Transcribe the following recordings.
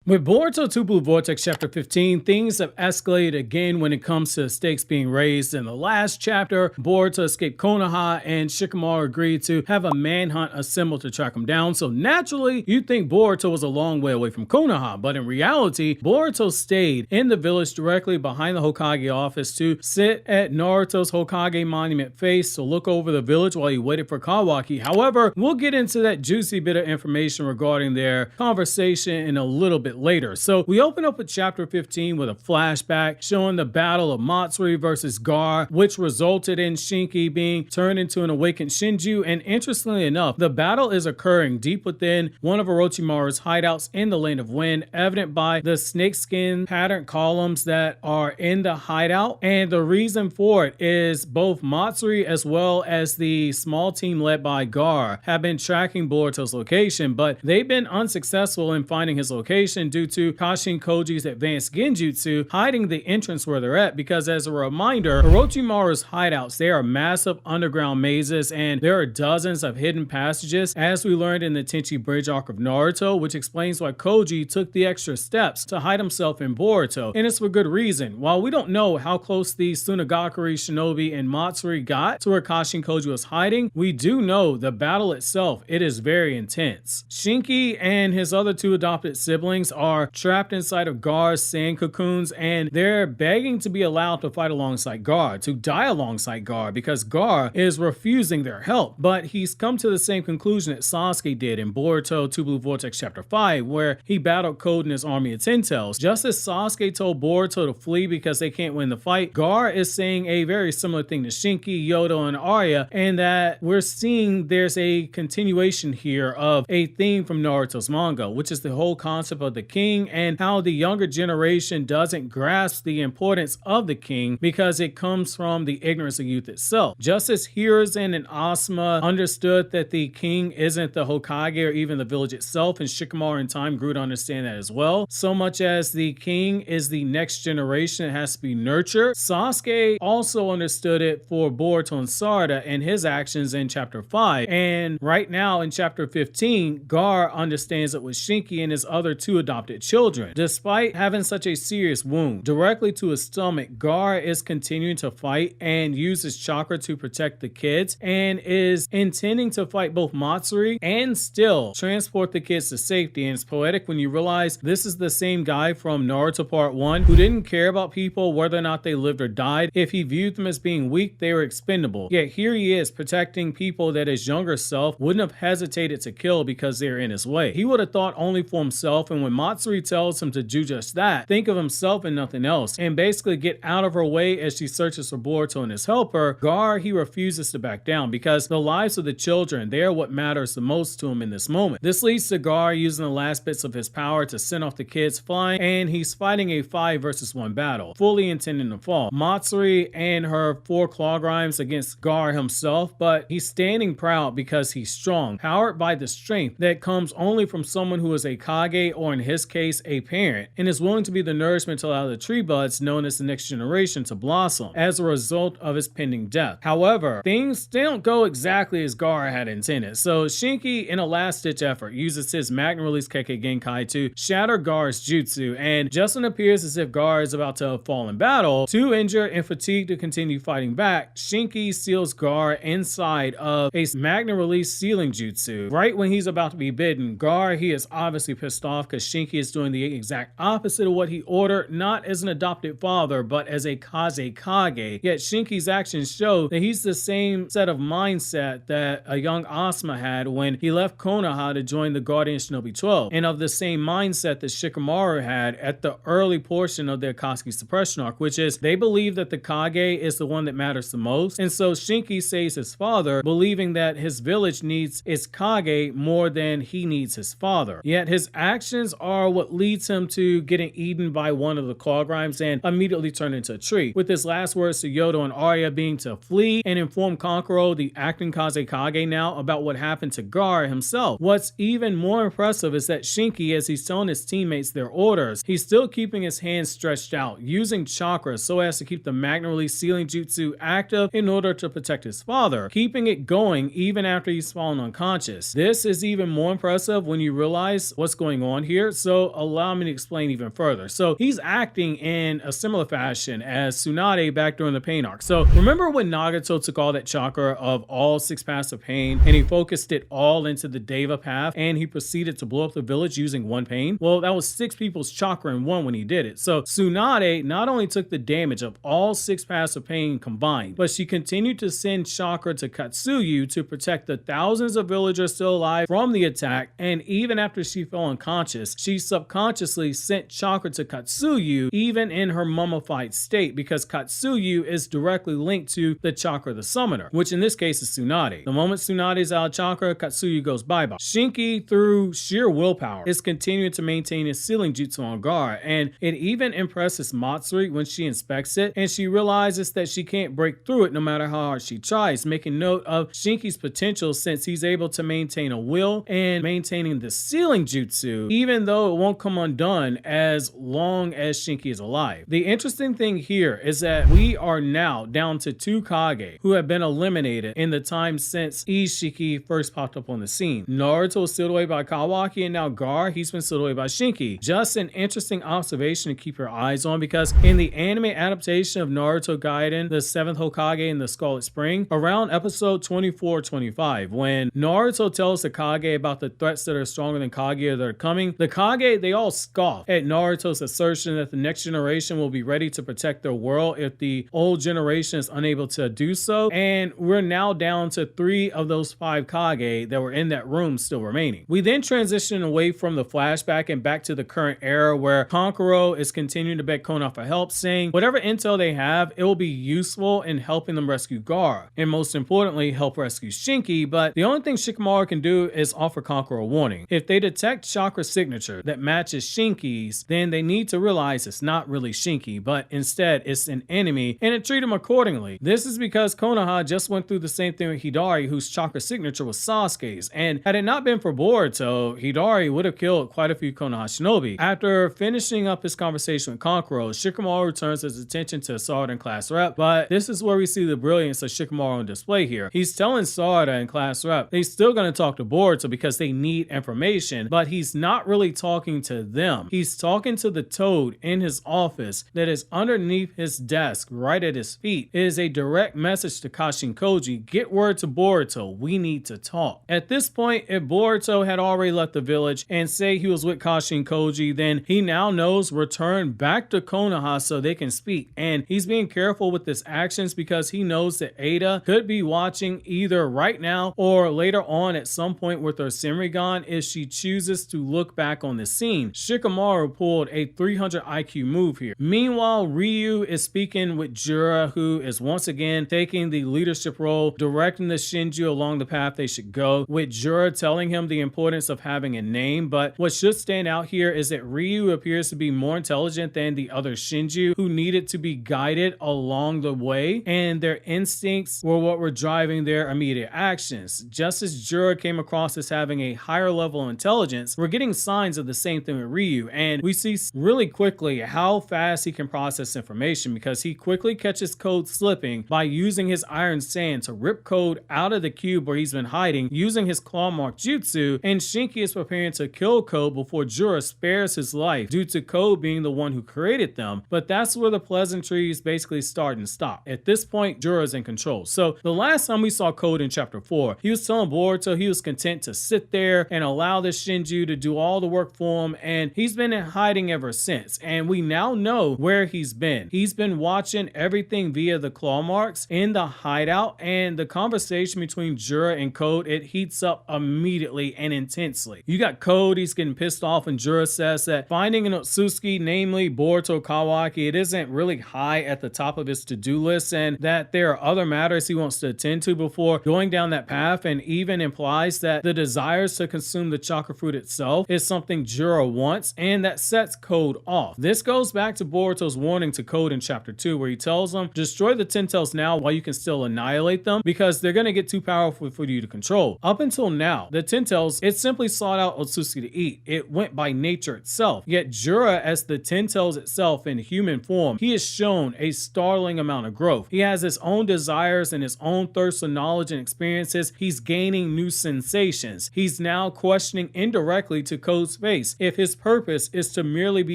With Boruto 2 Blue Vortex Chapter 15, things have escalated again when it comes to the stakes being raised. In the last chapter, Boruto escaped Konoha and Shikamaru agreed to have a manhunt assembled to track him down. So naturally, you'd think Boruto was a long way away from Konoha, but in reality, Boruto stayed in the village directly behind the Hokage office to sit at Naruto's Hokage monument face to look over the village while he waited for Kawaki. However, we'll get into that juicy bit of information regarding their conversation in a little bit later. So we open up with chapter 15 with a flashback showing the battle of Matsuri versus Gaara, which resulted in Shinki being turned into an awakened shinjuu. And interestingly enough, the battle is occurring deep within one of Orochimaru's hideouts in the Lane of Wind, evident by the snakeskin pattern columns that are in the hideout. And the reason for it is both Matsuri as well as the small team led by Gaara have been tracking Boruto's location, but they've been unsuccessful in finding his location due to Kashin Koji's advanced genjutsu hiding the entrance where they're at, because as a reminder, Orochimaru's hideouts, they are massive underground mazes and there are dozens of hidden passages, as we learned in the Tenchi Bridge arc of Naruto, which explains why Koji took the extra steps to hide himself in Boruto, and it's for good reason. While we don't know how close the Tsunagakari Shinobi and Matsuri got to where Kashin Koji was hiding, we do know the battle itself, it is very intense. Shinki and his other two adopted siblings are trapped inside of Gaara's sand cocoons, and they're begging to be allowed to fight alongside Gaara, to die alongside Gaara, because Gaara is refusing their help. But he's come to the same conclusion that Sasuke did in Boruto 2 Blue Vortex Chapter 5, where he battled Code and his army of Ten Tails. Just as Sasuke told Boruto to flee because they can't win the fight, Gaara is saying a very similar thing to Shinki, Yodo, and Arya, and that we're seeing there's a continuation here of a theme from Naruto's manga, which is the whole concept of the king and how the younger generation doesn't grasp the importance of the king because it comes from the ignorance of youth itself. Just as Hiruzen and Asuma understood that the king isn't the Hokage or even the village itself, and Shikamaru in time grew to understand that as well, so much as the king is the next generation, it has to be nurtured. Sasuke also understood it for Boruto and Sarada and his actions in chapter 5, and right now in chapter 15, Gaara understands it with Shinki and his other two adopted children. Despite having such a serious wound directly to his stomach, Gaara is continuing to fight and uses chakra to protect the kids and is intending to fight both Matsuri and still transport the kids to safety. And it's poetic when you realize this is the same guy from Naruto Part 1 who didn't care about people whether or not they lived or died. If he viewed them as being weak, they were expendable. Yet here he is protecting people that his younger self wouldn't have hesitated to kill because they're in his way. He would have thought only for himself, and when Matsuri tells him to do just that, think of himself and nothing else, and basically get out of her way as she searches for Boruto and his helper, Gaara, he refuses to back down because the lives of the children, they are what matters the most to him in this moment. This leads to Gaara using the last bits of his power to send off the kids flying, and he's fighting a 5 versus 1 battle, fully intending to fall. Matsuri and her 4 claw grinds against Gaara himself, but he's standing proud because he's strong, powered by the strength that comes only from someone who is a Kage, or in his case, a parent, and is willing to be the nourishment to allow the tree buds known as the next generation to blossom as a result of his pending death. However, things don't go exactly as Gaara had intended, so Shinki, in a last-ditch effort, uses his Magnum Release Kekkei Genkai to shatter Gaara's jutsu, and just when it appears as if Gaara is about to fall in battle, too injured and fatigued to continue fighting back, Shinki seals Gaara inside of a Magnum Release Sealing Jutsu. Right when he's about to be bitten, Gaara, he is obviously pissed off because Shinki is doing the exact opposite of what he ordered, not as an adopted father, but as a Kaze Kage. Yet Shinki's actions show that he's the same set of mindset that a young Asuma had when he left Konoha to join the Guardian Shinobi 12, and of the same mindset that Shikamaru had at the early portion of the Akatsuki suppression arc, which is they believe that the Kage is the one that matters the most, and so Shinki saves his father, believing that his village needs its Kage more than he needs his father. Yet his actions are what leads him to getting eaten by one of the claw grimes and immediately turn into a tree, with his last words to Yodo and Arya being to flee and inform Kankuro, the acting Kaze Kage now, about what happened to Gaara himself. What's even more impressive is that Shinki, as he's telling his teammates their orders, he's still keeping his hands stretched out, using chakra so as to keep the Magnum Release Sealing Jutsu active in order to protect his father, keeping it going even after he's fallen unconscious. This is even more impressive when you realize what's going on here. so allow me to explain even further. So he's acting in a similar fashion as Tsunade back during the pain arc. So remember when Nagato took all that chakra of all 6 paths of pain and he focused it all into the Deva path and he proceeded to blow up the village using 1 pain? Well, that was 6 people's chakra in one when he did it. So Tsunade not only took the damage of all 6 paths of pain combined, but she continued to send chakra to Katsuyu to protect the thousands of villagers still alive from the attack. And even after she fell unconscious, she subconsciously sent chakra to Katsuyu even in her mummified state, because Katsuyu is directly linked to the chakra of the summoner, which in this case is Tsunade. The moment Tsunade is out of chakra, Katsuyu goes bye-bye. Shinki, through sheer willpower, is continuing to maintain his sealing jutsu on Gaara, and it even impresses Matsuri when she inspects it, and she realizes that she can't break through it no matter how hard she tries, making note of Shinki's potential since he's able to maintain a will and maintaining the sealing jutsu, even though it won't come undone as long as Shinki is alive. The interesting thing here is that we are now down to 2 Kage who have been eliminated in the time since Ishiki first popped up on the scene. Naruto was sealed away by Kawaki, and now Gaara, he's been sealed away by Shinki. Just an interesting observation to keep your eyes on, because in the anime adaptation of Naruto Gaiden, the 7th Hokage in the Scarlet Spring, around episode 24-25, when Naruto tells the Kage about the threats that are stronger than Kaguya that are coming, the Kage, they all scoff at Naruto's assertion that the next generation will be ready to protect their world if the old generation is unable to do so, and we're now down to 3 of those 5 Kage that were in that room still remaining. We then transition away from the flashback and back to the current era, where Kankuro is continuing to beg Konoha for help, saying whatever intel they have, it will be useful in helping them rescue Gaara, and most importantly, help rescue Shinki. But the only thing Shikamaru can do is offer Kankuro a warning. If they detect chakra signature that matches Shinki's, then they need to realize it's not really Shinki, but instead it's an enemy, and to treat him accordingly. This is because Konoha just went through the same thing with Hidari, whose chakra signature was Sasuke's, and had it not been for Boruto, Hidari would have killed quite a few Konoha shinobi. After finishing up his conversation with Kankuro, Shikamaru returns his attention to Sarada and Class Rep, but this is where we see the brilliance of Shikamaru on display here. He's telling Sarada and Class Rep they're still going to talk to Boruto because they need information, but he's not really talking to them. He's talking to the toad in his office that is underneath his desk right at his feet. It is a direct message to Kashin Koji: get word to Boruto, we need to talk. At this point, if Boruto had already left the village and say he was with Kashin Koji, then he now knows return back to Konoha so they can speak, and he's being careful with his actions because he knows that Ada could be watching either right now or later on at some point with her Senrigan if she chooses to look back on the scene. Shikamaru pulled a 300 IQ move here. Meanwhile, Ryu is speaking with Jura, who is once again taking the leadership role, directing the Shinjuu along the path they should go, with Jura telling him the importance of having a name. But what should stand out here is that Ryu appears to be more intelligent than the other Shinjuu, who needed to be guided along the way, and their instincts were what were driving their immediate actions. Just as Jura came across as having a higher level of intelligence, we're getting signs of the same thing with Ryu, and we see really quickly how fast he can process information, because he quickly catches Code slipping by using his Iron Sand to rip Code out of the cube where he's been hiding using his claw mark jutsu, and Shinki is preparing to kill Code before Jura spares his life due to Code being the one who created them. But that's where the pleasantries basically start and stop. At this point, Jura is in control. So the last time we saw Code in chapter 4, he was telling Boruto he was content to sit there and allow the Shinjuu to do all the work for him, and he's been in hiding ever since. And we now know where he's been. He's been watching everything via the claw marks in the hideout, and the conversation between Jura and Code, it heats up immediately and intensely. You got Code, he's getting pissed off, and Jura says that finding an Otsutsuki, namely Boruto Kawaki, it isn't really high at the top of his to-do list, and that there are other matters he wants to attend to before going down that path, and even implies that the desires to consume the chakra fruit itself is something Jura wants, and that sets Code off. This goes back to Boruto's warning to Code in chapter 2, where he tells him, destroy the Ten Tails now while you can still annihilate them, because they're going to get too powerful for you to control. Up until now, the Ten Tails, it simply sought out Otsutsuki to eat. It went by nature itself. Yet Jura, as the Ten Tails itself in human form, he has shown a startling amount of growth. He has his own desires and his own thirst for knowledge and experiences. He's gaining new sensations. He's now questioning indirectly to Code's face if his purpose is to merely be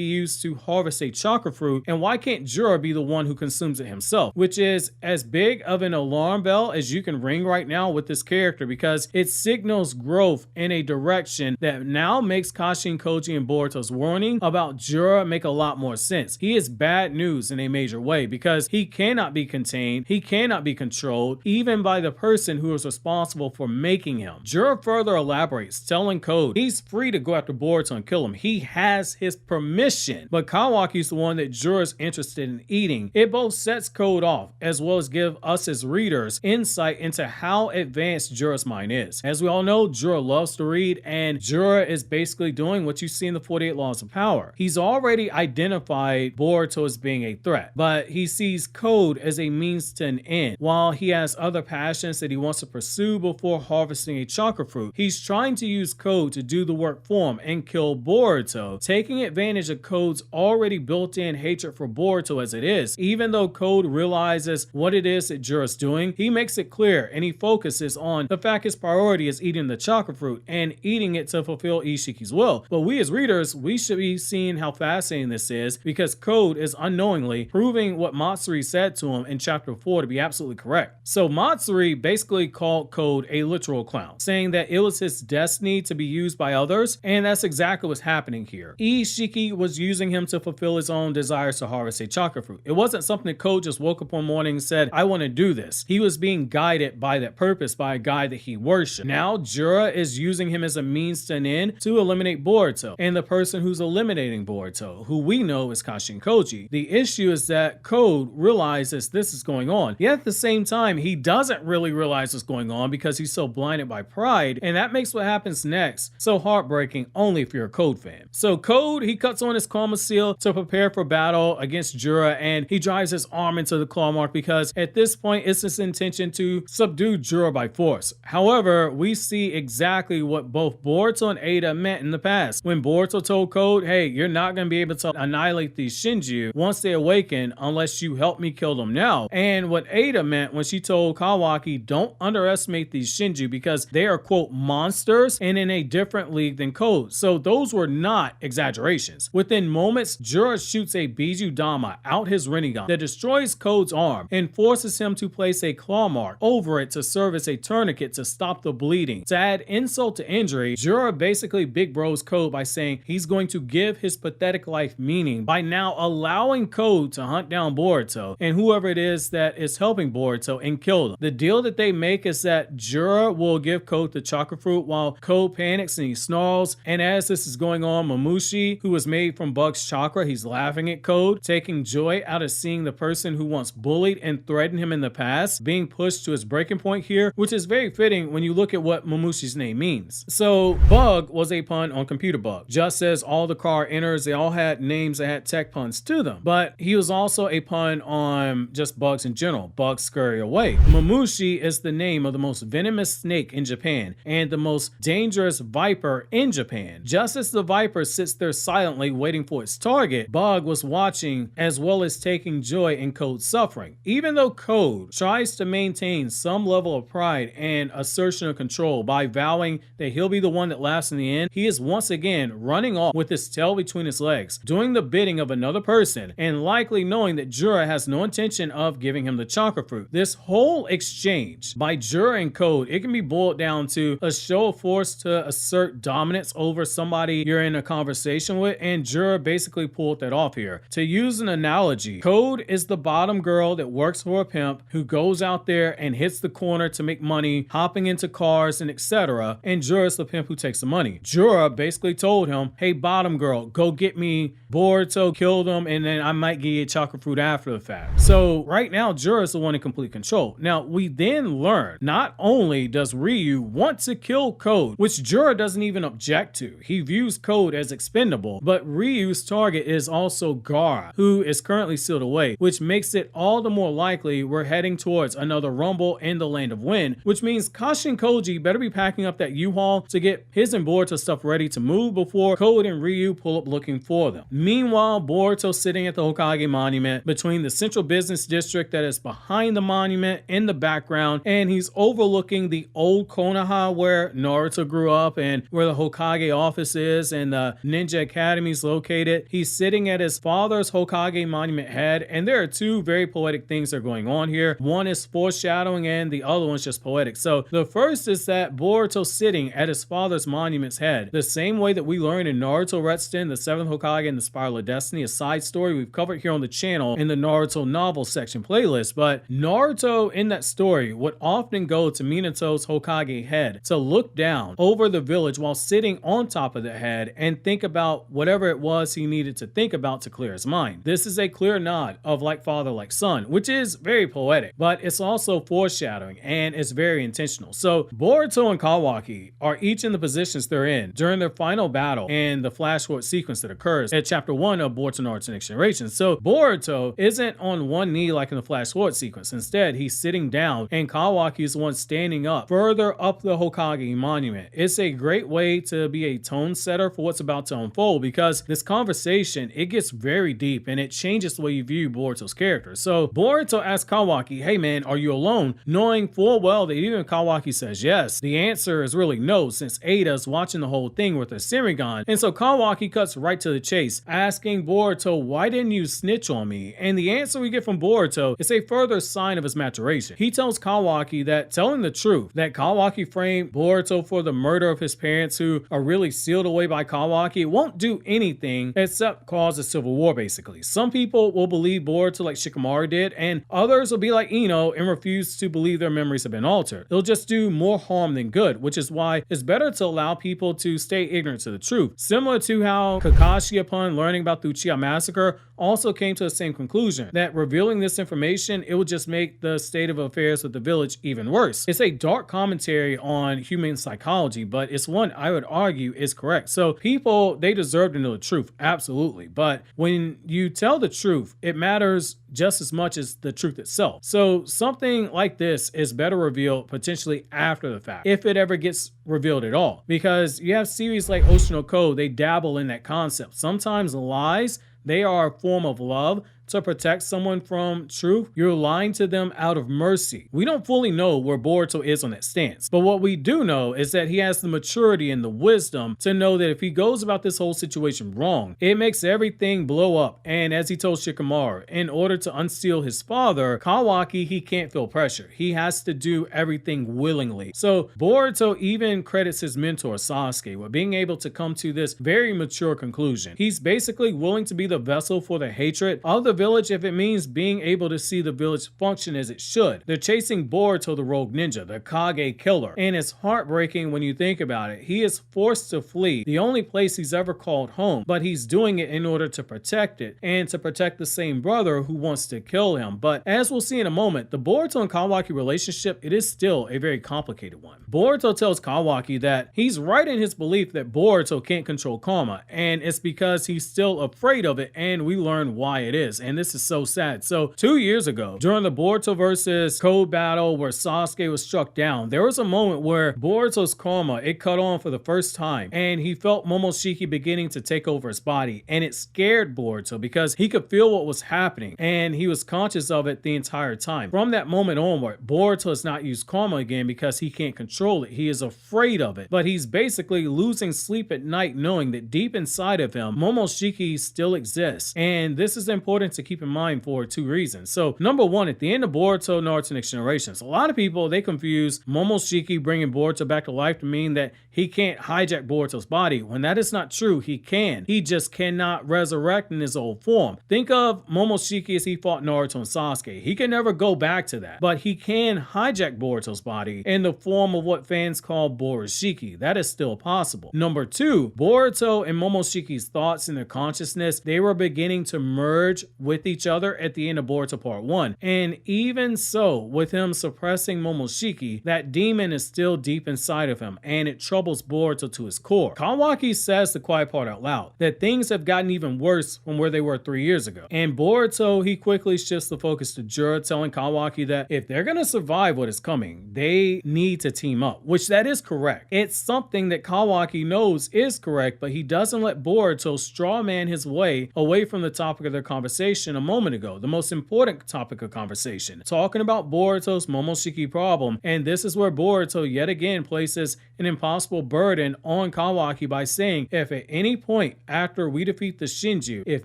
used to harvest a chakra fruit, and why can't Jura be the one who consumes it himself? Which is as big of an alarm bell as you can ring right now with this character, because it signals growth in a direction that now makes Kashin Koji and Boruto's warning about Jura make a lot more sense. He is bad news in a major way because he cannot be contained, he cannot be controlled, even by the person who is responsible for making him. Jura further elaborates, telling Code he's free to go after Boruto and kill him. He has his permission, but Kawaki's the one that Jura's interested in eating. It both sets Code off, as well as give us as readers insight into how advanced Jura's mind is. As we all know, Jura loves to read, and Jura is basically doing what you see in the 48 Laws of Power. He's already identified Boruto as being a threat, but he sees Code as a means to an end. While he has other passions that he wants to pursue before harvesting a chakra fruit, he's trying to use Code to do the work for him and kill Boruto, taking advantage of Code's already built-in hatred for Boruto as it is. Even though Code realizes what it is that Jura's doing, he makes it clear and he focuses on the fact his priority is eating the chakra fruit and eating it to fulfill Ishiki's will. But we as readers, we should be seeing how fascinating this is, because Code is unknowingly proving what Matsuri said to him in chapter 4 to be absolutely correct. So Matsuri basically called Code a literal clown, saying that it was his destiny to be used by others, and that's exactly what's happening here. Ishiki was using him to fulfill his own desires to harvest a chakra fruit. It wasn't something that Code just woke up one morning and said, I want to do this. He was being guided by that purpose by a guy that he worshipped. Now Jura is using him as a means to an end to eliminate Boruto, and the person who's eliminating Boruto, who we know is Kashin Koji. The issue is that Code realizes this is going on, yet at the same time he doesn't really realize what's going on because he's so blinded by pride, and that makes what happens next so heartbreaking only if you're a Code fan. So Code, he cuts on his Karma Seal to prepare for battle against Jura, and he drives his arm into the claw mark because at this point it's his intention to subdue Jura by force. However, we see exactly what both Boruto and Ada meant in the past. When Boruto told Code, hey, you're not going to be able to annihilate these shinjuu once they awaken unless you help me kill them now. And what Ada meant when she told Kawaki, don't underestimate these shinjuu because they are, quote, monsters and in a different league than Code. So those were not exaggerations. Within moments, Jura shoots a Biju Dama out his Rinnegan that destroys Code's arm and forces him to place a claw mark over it to serve as a tourniquet to stop the bleeding. To add insult to injury, Jura basically big bros Code by saying he's going to give his pathetic life meaning by now allowing Code to hunt down Boruto and whoever it is that is helping Boruto and kill them. The deal that they make is that Jura will give Code the chakra fruit while Code panics and he snarls, and as this is going on, Mamushi, who was made from Bug's chakra, he's laughing at Code, taking joy out of seeing the person who once bullied and threatened him in the past being pushed to his breaking point here, which is very fitting when you look at what Mamushi's name means. So Bug was a pun on computer bug, just as all the car inners, they all had names that had tech puns to them, but he was also a pun on just bugs in general. Bugs scurry away. Mamushi is the name of the most venomous snake in Japan and the most dangerous viper in Japan. Just as the viper sits there silently waiting for its target, Bug was watching as well as taking joy in Code's suffering. Even though Code tries to maintain some level of pride and assertion of control by vowing that he'll be the one that laughs in the end, he is once again running off with his tail between his legs, doing the bidding of another person, and likely knowing that Jura has no intention of giving him the chakra fruit. This whole exchange by Jura and Code, it can be boiled down to a show of force to assert dominance over somebody you're in a conversation with, and Jura basically pulled that off here. To use an analogy, Code is the bottom girl that works for a pimp who goes out there and hits the corner to make money, hopping into cars and etc. And Jura is the pimp who takes the money. Jura basically told him, hey, bottom girl, go get me Boruto, kill them, and then I might give you a chakra fruit after the fact. So right now, Jura is the one in complete control. Now, we then learn not only does Ryu want to kill Code, which Jura doesn't even object to. He views Code as expendable, but Ryu's target is also Gaara, who is currently sealed away, which makes it all the more likely we're heading towards another rumble in the Land of Wind, which means Kashin Koji better be packing up that U-Haul to get his and Boruto stuff ready to move before Code and Ryu pull up looking for them. Meanwhile, Boruto sitting at the Hokage monument between the central business district that is behind the monument in the background, and he's overlooking the old Konoha where Naruto grew up and where the Hokage office is and the ninja academy is located. He's sitting at his father's Hokage monument head, and there are two very poetic things that are going on here. One is foreshadowing and the other one's just poetic. So the first is that Boruto sitting at his father's monument's head, the same way that we learned in Naruto Retsunden, the 7th Hokage and the Spiral of Destiny, a side story we've covered here on the channel in the Naruto novel section playlist. But Naruto in that story would often go to Minato's Hokage head to look down over the village while sitting on top of the head and think about whatever it was he needed to think about to clear his mind. This is a clear nod of like father, like son, which is very poetic, but it's also foreshadowing and it's very intentional. So Boruto and Kawaki are each in the positions they're in during their final battle and the flash forward sequence that occurs at chapter 1 of Boruto Naruto Next Generation. So Boruto isn't on one knee like in the flash forward sequence. Instead, he's sitting down and Kawaki is the one standing up further up the Hokage monument. It's a great way to be a tone setter for what's about to unfold, because this conversation, it gets very deep and it changes the way you view Boruto's character. So Boruto asks Kawaki, hey man, are you alone? Knowing full well that even if Kawaki says yes, the answer is really no, since Ada's watching the whole thing with her Sharingan. And so Kawaki cuts right to the chase, asking Boruto, why didn't you snitch on me? And the answer we get from Boruto is a further sign of his maturation. He tells Kawaki that telling the truth, that Kawaki framed Boruto for the murder of his parents who are really sealed away by Kawaki, it won't do anything except cause a civil war basically. Some people will believe Boruto like Shikamaru did, and others will be like Ino and refuse to believe their memories have been altered. It'll just do more harm than good, which is why it's better to allow people to stay ignorant to the truth. Similar to how Kakashi, upon learning about the Uchiha massacre, also came to the same conclusion, that revealing this information, it would just make the state of affairs with the village even worse. It's a dark commentary on human psychology, but it's one I would argue is correct. So people, they deserve to know the truth, absolutely. But when you tell the truth, it matters just as much as the truth itself. So something like this is better revealed potentially after the fact, if it ever gets revealed at all. Because you have series like Ocean no Code, they dabble in that concept. Sometimes lies, they are a form of love. To protect someone from truth, you're lying to them out of mercy. We don't fully know where Boruto is on that stance, but what we do know is that he has the maturity and the wisdom to know that if he goes about this whole situation wrong, it makes everything blow up. And as he told Shikamaru, in order to unseal his father, Kawaki, he can't feel pressure. He has to do everything willingly. So Boruto even credits his mentor Sasuke with being able to come to this very mature conclusion. He's basically willing to be the vessel for the hatred of the village if it means being able to see the village function as it should. They're chasing Boruto, the rogue ninja, the Kage killer, and it's heartbreaking when you think about it. He is forced to flee the only place he's ever called home, but he's doing it in order to protect it and to protect the same brother who wants to kill him. But as we'll see in a moment, the Boruto and Kawaki relationship, it is still a very complicated one. Boruto tells Kawaki that he's right in his belief that Boruto can't control karma, and it's because he's still afraid of it, and we learn why it is. And this is so sad. So 2 years ago, during the Boruto versus Code battle where Sasuke was struck down, there was a moment where Boruto's karma, it cut on for the first time, and he felt Momoshiki beginning to take over his body, and it scared Boruto because he could feel what was happening, and he was conscious of it the entire time. From that moment onward, Boruto has not used karma again because he can't control it. He is afraid of it, but he's basically losing sleep at night knowing that deep inside of him, Momoshiki still exists, and this is important to keep in mind for two reasons. So number one, at the end of Boruto Naruto Next Generations, a lot of people, they confuse Momoshiki bringing Boruto back to life to mean that he can't hijack Boruto's body, when that is not true. He can. He just cannot resurrect in his old form. Think of Momoshiki as he fought Naruto and Sasuke. He can never go back to that, but he can hijack Boruto's body in the form of what fans call Borushiki. That is still possible. Number two, Boruto and Momoshiki's thoughts and their consciousness, they were beginning to merge with each other at the end of Boruto Part 1. And even so, with him suppressing Momoshiki, that demon is still deep inside of him, and it troubles Boruto to his core. Kawaki says the quiet part out loud, that things have gotten even worse from where they were 3 years ago. And Boruto, he quickly shifts the focus to Jura, telling Kawaki that if they're gonna survive what is coming, they need to team up, which that is correct. It's something that Kawaki knows is correct, but he doesn't let Boruto strawman his way away from the topic of their conversation conversation a moment ago, the most important topic of conversation, talking about Boruto's Momoshiki problem, and this is where Boruto yet again places an impossible burden on Kawaki by saying, if at any point after we defeat the shinjuu, if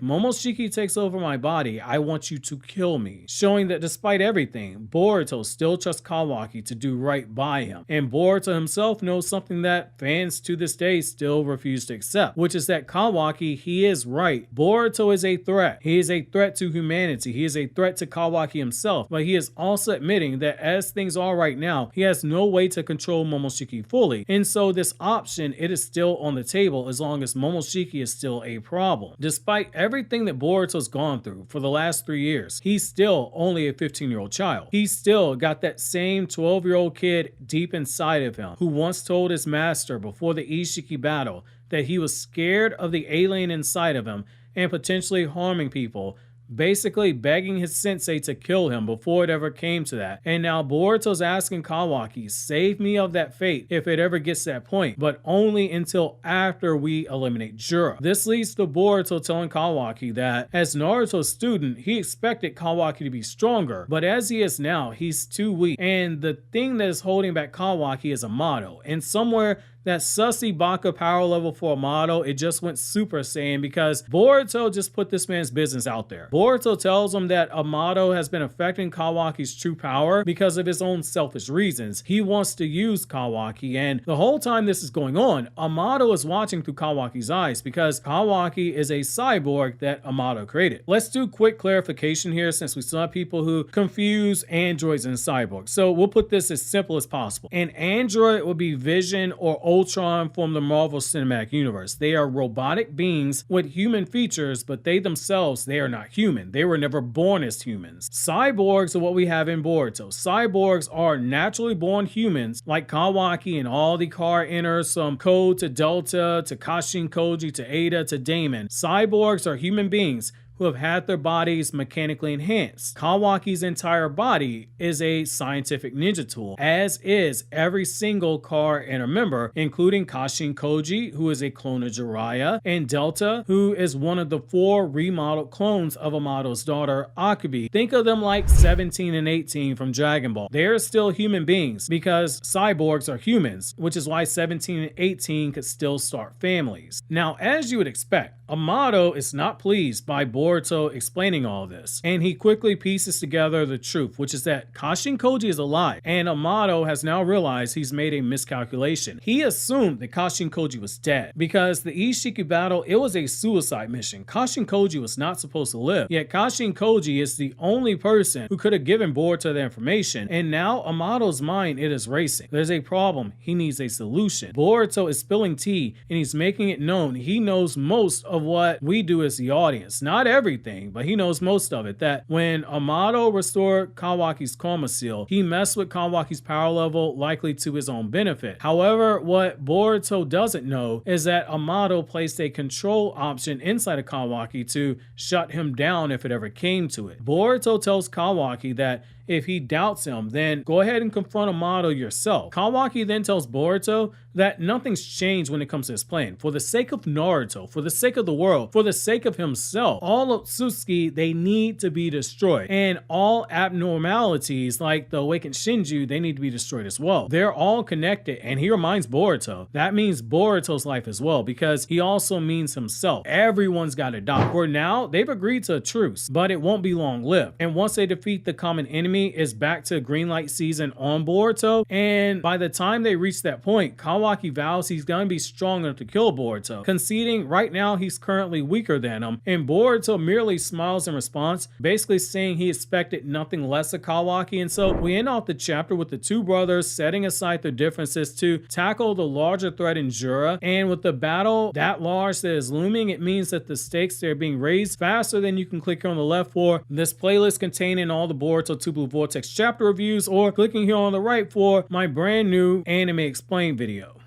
Momoshiki takes over my body, I want you to kill me, showing that despite everything, Boruto still trusts Kawaki to do right by him, and Boruto himself knows something that fans to this day still refuse to accept, which is that Kawaki, he is right. Boruto is a threat. He is a threat to humanity. He is a threat to Kawaki himself, but he is also admitting that as things are right now, he has no way to control Momoshiki fully, and so this option, it is still on the table as long as Momoshiki is still a problem. Despite everything that Boruto's gone through for the last 3 years, he's still only a 15-year-old child. He's still got that same 12-year-old kid deep inside of him who once told his master before the Ishiki battle that he was scared of the alien inside of him and potentially harming people, basically begging his sensei to kill him before it ever came to that. And now Boruto's asking Kawaki, save me of that fate if it ever gets to that point, but only until after we eliminate Juro. This leads to Boruto telling Kawaki that as Naruto's student, he expected Kawaki to be stronger, but as he is now, he's too weak. And the thing that is holding back Kawaki is Amado. And somewhere that sussy Baka power level for Amado, it just went Super Saiyan because Boruto just put this man's business out there. Boruto tells him that Amado has been affecting Kawaki's true power because of his own selfish reasons. He wants to use Kawaki, and the whole time this is going on, Amado is watching through Kawaki's eyes because Kawaki is a cyborg that Amado created. Let's do quick clarification here since we still have people who confuse androids and cyborgs. So we'll put this as simple as possible. An android would be Vision or Ultron from the Marvel Cinematic Universe. They are robotic beings with human features, but they themselves, they are not human. They were never born as humans. Cyborgs are what we have in Boruto. Cyborgs are naturally born humans like Kawaki and all the car enters from Code to Delta to Kashin Koji to Ada to Damon. Cyborgs are human beings who have had their bodies mechanically enhanced. Kawaki's entire body is a scientific ninja tool, as is every single car and a member, including Kashin Koji, who is a clone of Jiraiya, and Delta, who is one of the 4 remodeled clones of Amado's daughter, Akubi. Think of them like 17 and 18 from Dragon Ball. They are still human beings because cyborgs are humans, which is why 17 and 18 could still start families. Now, as you would expect, Amado is not pleased by Boruto explaining all this, and he quickly pieces together the truth, which is that Kashin Koji is alive, and Amado has now realized he's made a miscalculation. He assumed that Kashin Koji was dead, because the Ishiki battle, it was a suicide mission. Kashin Koji was not supposed to live, yet Kashin Koji is the only person who could have given Boruto the information, and now Amado's mind, it is racing. There's a problem, he needs a solution. Boruto is spilling tea, and he's making it known he knows most of what we do as the audience. Not everything, but he knows most of it. That when Amado restored Kawaki's Karma Seal, he messed with Kawaki's power level, likely to his own benefit. However, what Boruto doesn't know is that Amado placed a control option inside of Kawaki to shut him down if it ever came to it. Boruto tells Kawaki that if he doubts him, then go ahead and confront Amado yourself. Kawaki then tells Boruto that nothing's changed when it comes to his plan. For the sake of Naruto, for the sake of the world, for the sake of himself, all of Otsutsuki, they need to be destroyed. And all abnormalities like the awakened shinjuu, they need to be destroyed as well. They're all connected, and he reminds Boruto. That means Boruto's life as well, because he also means himself. Everyone's got to die. For now, they've agreed to a truce, but it won't be long-lived. And once they defeat the common enemy, is back to green light season on Boruto, and by the time they reach that point, Kawaki vows he's gonna be strong enough to kill Boruto, conceding right now he's currently weaker than him, and Boruto merely smiles in response, basically saying he expected nothing less of Kawaki. And so we end off the chapter with the two brothers setting aside their differences to tackle the larger threat in Juro, and with the battle that large that is looming, it means that the stakes, they're being raised faster than you can click here on the left for this playlist containing all the Boruto 2 Blue Vortex chapter reviews, or clicking here on the right for my brand new anime explain video.